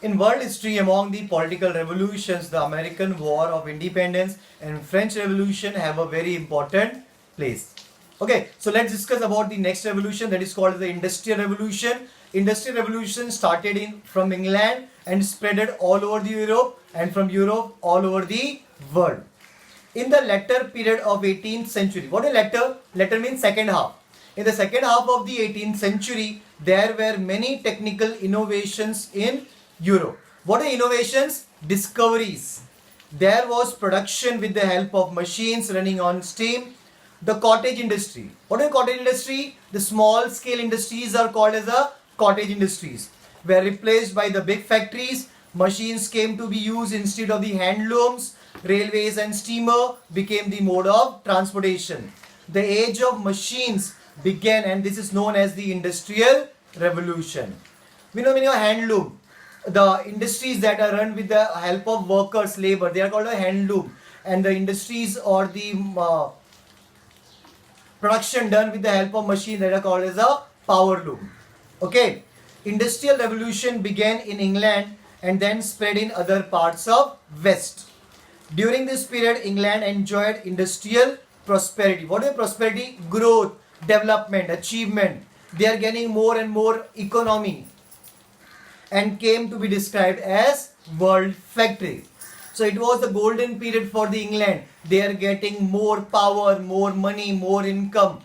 In world history, among the political revolutions, the American War of Independence and French Revolution have a very important place. Okay, so let's discuss about the next revolution, that is called the Industrial Revolution. Industrial Revolution started from England and spreaded all over the Europe, and from Europe all over the world. In the latter period of 18th century, what is latter? Latter means second half. In the second half of the 18th century, there were many technical innovations in Europe. What are innovations? Discoveries. There was production with the help of machines running on steam. The cottage industry. What is cottage industry? The small scale industries are called as a cottage industries. Were replaced by the big factories. Machines came to be used instead of the handlooms. Railways and steamer became the mode of transportation. The age of machines began, and this is known as the Industrial Revolution. We know handloom. The industries that are run with the help of workers, labor, they are called a handloom. And the industries or the production done with the help of machines that are called as a power loom. Okay. Industrial Revolution began in England and then spread in other parts of West. During this period, England enjoyed industrial prosperity. What is prosperity? Growth, development, achievement. They are gaining more and more economy and came to be described as world factory. So it was the golden period for the England. They are getting more power, more money, more income.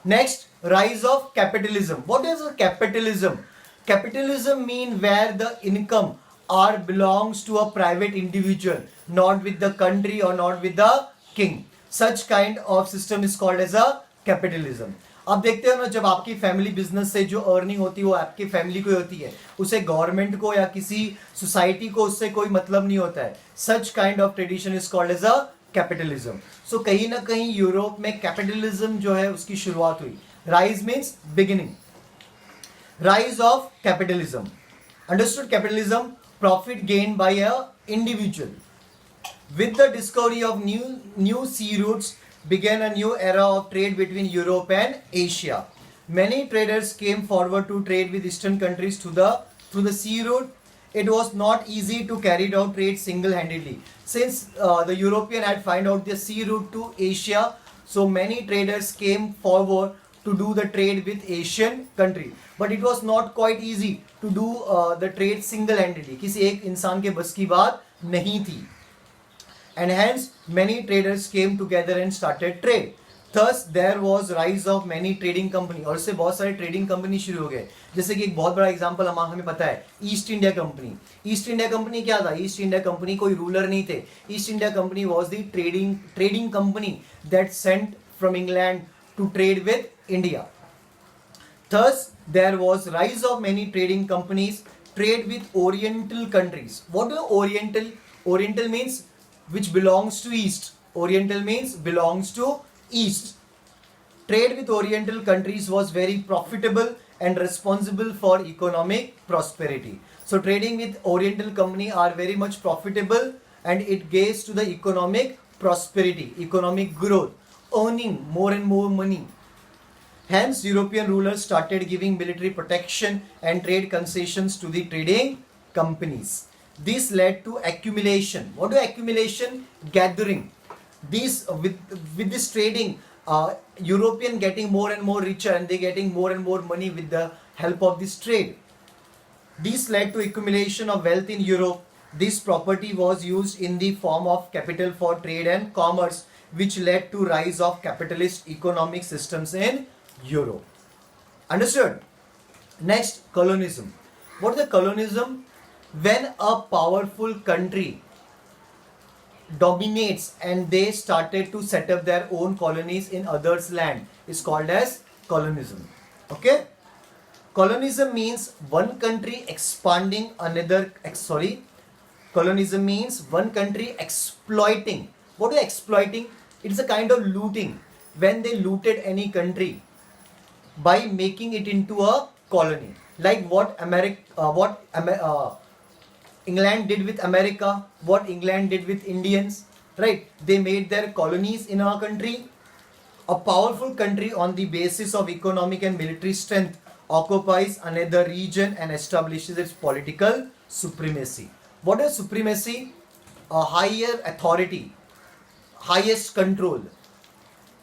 Next, rise of capitalism. What is capitalism? Capitalism means where the income or belongs to a private individual, not with the country or not with the king. Such kind of system is called as a capitalism. अब देखते हो ना, जब आपकी family business से जो earning होती है वो आपकी फैमिली को होती है, उसे गवर्नमेंट को या किसी सोसाइटी को उससे कोई मतलब नहीं होता है. Such kind of tradition is called as a capitalism. So कहीं ना कहीं यूरोप में कैपिटलिज्म जो है उसकी शुरुआत हुई. Rise means beginning. Rise of capitalism. Understood? Capitalism, profit gained by a individual. With the discovery of new sea routes began a new era of trade between Europe and Asia. Many traders came forward to trade with eastern countries through the sea route. It was not easy to carry out trade single-handedly. Since the European had found out the sea route to Asia, so many traders came forward to do the trade with Asian country. But it was not quite easy to do the trade single-handedly. किसी एक इंसान के बस की बात नहीं थी. And hence many traders came together and started trade. Thus there was rise of many trading company. और इससे बहुत सारे trading company शुरू हो गए. जैसे कि एक बहुत बड़ा एग्जांपल हमें पता है, east India company. East India company क्या था? ईस्ट इंडिया कंपनी कोई रूलर नहीं थे. East India company was the trading company that sent from England to trade with India. Thus, there was rise of many trading companies, trade with Oriental countries. What is Oriental? Oriental means which belongs to East. Oriental means belongs to East. Trade with Oriental countries was very profitable and responsible for economic prosperity. So trading with Oriental company are very much profitable and it gives to the economic prosperity, economic growth, earning more and more money. Hence, European rulers started giving military protection and trade concessions to the trading companies. This led to accumulation. What is accumulation? Gathering. With this trading, European getting more and more richer and they getting more and more money with the help of this trade. This led to accumulation of wealth in Europe. This property was used in the form of capital for trade and commerce, which led to rise of capitalist economic systems in Europe. Understood? Next, colonialism. What is the colonialism? When a powerful country dominates and they started to set up their own colonies in others' land is called as colonialism. Okay? Colonialism means one country expanding another. Colonialism means one country exploiting. What is exploiting? It's a kind of looting. When they looted any country by making it into a colony, like what England did with America, what England did with Indians, right? They made their colonies in our country. A powerful country on the basis of economic and military strength occupies another region and establishes its political supremacy. What is supremacy? A higher authority, highest control.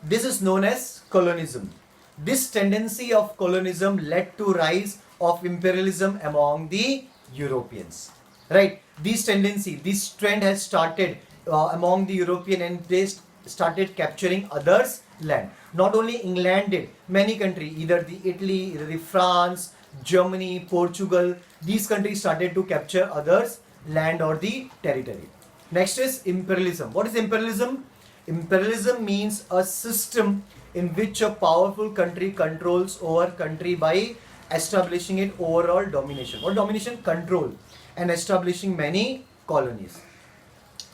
This is known as colonialism. This tendency of colonialism led to rise of imperialism among the Europeans. Right? This tendency, this trend has started among the European, and they started capturing others' land. Not only England did, many countries, either the Italy, either the France, Germany, Portugal, these countries started to capture others' land or the territory. Next is imperialism. What is imperialism? Imperialism means a system in which a powerful country controls over country by establishing it overall domination. What domination? Control, and establishing many colonies.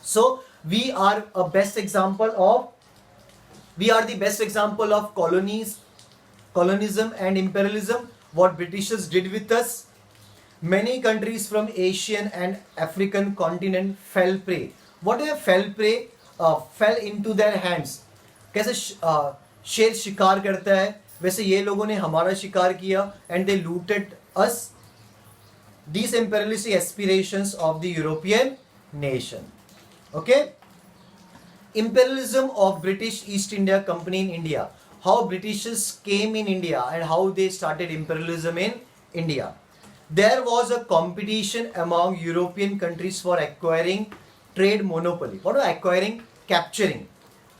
So we are the best example of colonialism and imperialism. What Britishers did with us. Many countries from Asian and African continent fell prey. What is fell prey? Fell into their hands. कैसे शेर शिकार करता है, वैसे ये लोगों ने हमारा शिकार किया, and they looted us. These imperialistic aspirations of the European nation. Okay? Imperialism of British East India Company in India. How Britishers came in India and how they started imperialism in India. There was a competition among European countries for acquiring trade monopoly. What is acquiring? Capturing.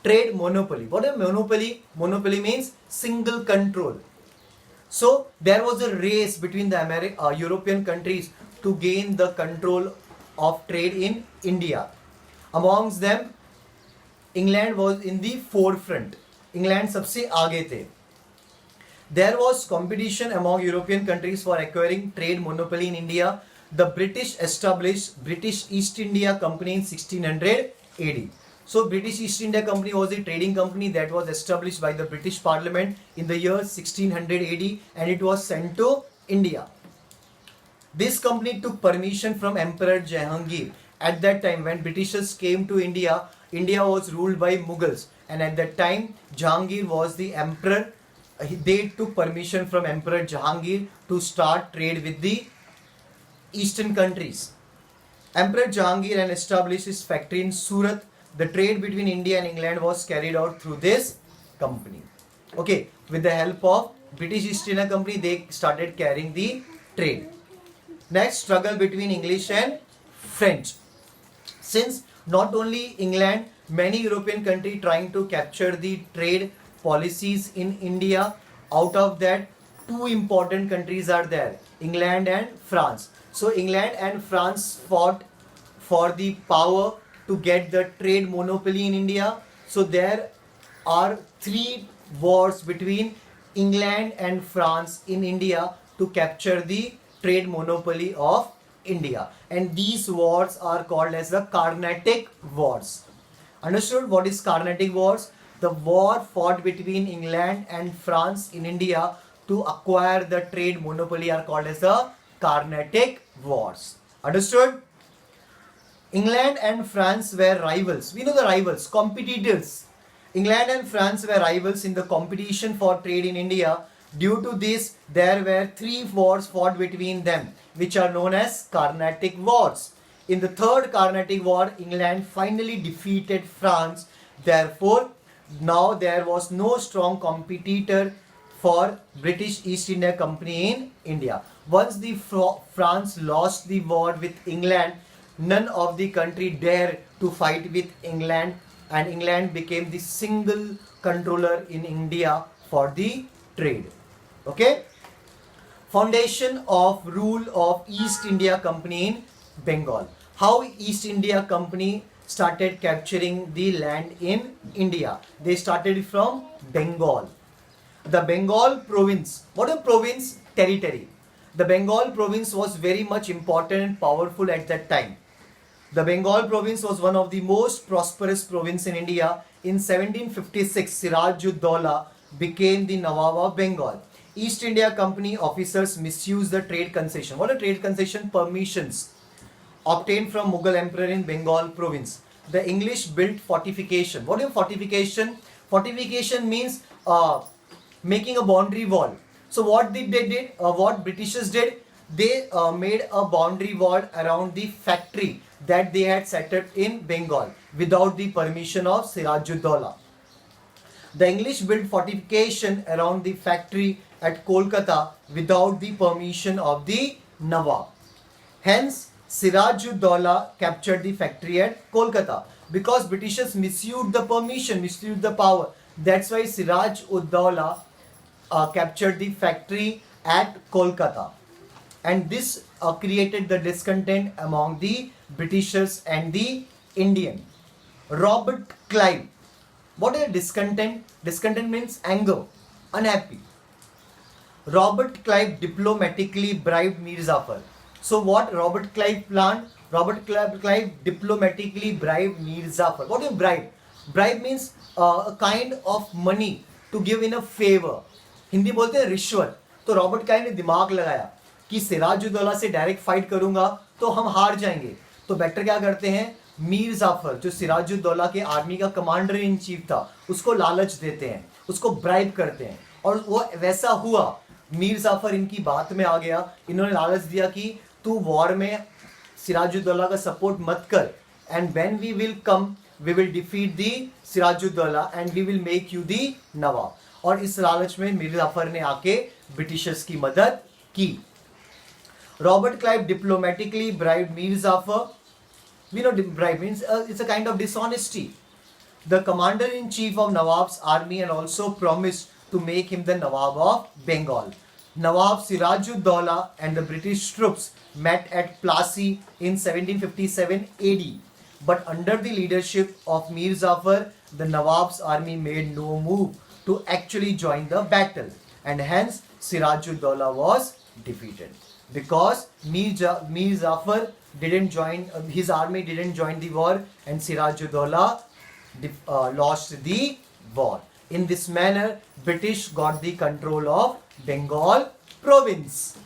Trade monopoly. What is monopoly? Monopoly means single control. So there was a race between the European countries to gain the control of trade in India. Amongst them, England was in the forefront. England सबसे आगे थे. There was competition among European countries for acquiring trade monopoly in India. The British established British East India Company in 1600 AD. So British East India Company was a trading company that was established by the British Parliament in the year 1600 AD, and it was sent to India. This company took permission from Emperor Jahangir. At that time, when Britishers came to India, India was ruled by Mughals, and at that time Jahangir was the emperor. They took permission from Emperor Jahangir to start trade with the eastern countries. Emperor Jahangir and established his factory in Surat. The trade between India and England was carried out through this company. Okay, with the help of British East India Company, they started carrying the trade. Next, struggle between English and French. Since not only England, many European countries trying to capture the trade policies in India. Out of that, two important countries are there, England and France. So England and France fought for the power to get the trade monopoly in India. So there are 3 wars between England and France in India to capture the trade monopoly of India. And these wars are called as the Carnatic Wars. Understood what is Carnatic Wars? The war fought between England and France in India to acquire the trade monopoly are called as the Carnatic Wars. Understood? England and France were rivals. We know the rivals, competitors. England and France were rivals in the competition for trade in India. Due to this, there were 3 wars fought between them, which are known as Carnatic Wars. In the third Carnatic War, England finally defeated France. Therefore, now there was no strong competitor for British East India Company in India. Once the France lost the war with England, none of the country dared to fight with England, and England became the single controller in India for the trade. Okay? Foundation of rule of East India Company in Bengal. How East India Company started capturing the land in India. They started from Bengal. The Bengal province. What is province? Territory. The Bengal province was very much important and powerful at that time. The Bengal province was one of the most prosperous province in India. In 1756, Siraj-ud-Daulah became the Nawab of Bengal. East India Company officers misused the trade concession. What are trade concession? Permissions obtained from Mughal Emperor in Bengal province. The English built fortification. What is fortification? Fortification means making a boundary wall. So what what Britishers did, they made a boundary wall around the factory that they had set up in Bengal without the permission of Sirajuddaulah. The English built fortification around the factory at Kolkata without the permission of the Nawab. Hence, Sirajuddaulah captured the factory at Kolkata because Britishers misused the permission, misused the power. That's why Sirajuddaulah captured the factory at Kolkata. And this created the discontent among the Britishers and the Indian. Robert Clive. What is discontent? Discontent means anger, unhappy. Robert Clive diplomatically bribed Mir Jafar. So what Robert Clive planned? Robert Clive diplomatically bribed Mir Jafar. What is bribe? Bribe means a kind of money to give in a favor. Hindi बोलते हैं रिश्वत. तो Robert Clive ने दिमाग लगाया कि सिराजुद्दौला से direct fight करूंगा तो हम हार जाएंगे. तो बेटर क्या करते हैं, मीर जाफर जो सिराजुद्दौला के आर्मी का कमांडर इन चीफ था उसको लालच देते हैं, उसको ब्राइब करते हैं. और वो वैसा हुआ. मीर जाफर इनकी बात में आ गया. इन्होंने लालच दिया कि तू वॉर में सिराजुद्दौला का सपोर्ट मत कर, and when we will come we will defeat the Sirajuddaulah and we will make you the nawab. और इस लालच में मीर जाफर ने आके ब्रिटिशर्स की मदद की. Robert Clive diplomatically bribe Mir Jafar. We know bribe means it's a kind of dishonesty. The commander-in-chief of Nawab's army and also promised to make him the Nawab of Bengal. Nawab Sirajuddaulah and the British troops met at Plassey in 1757 AD. But under the leadership of Mir Jafar, the Nawab's army made no move to actually join the battle, and hence Sirajuddaulah was defeated. Because Mir Jafar didn't join, his army didn't join the war, and Sirajuddaulah lost the war. In this manner, British got the control of Bengal province.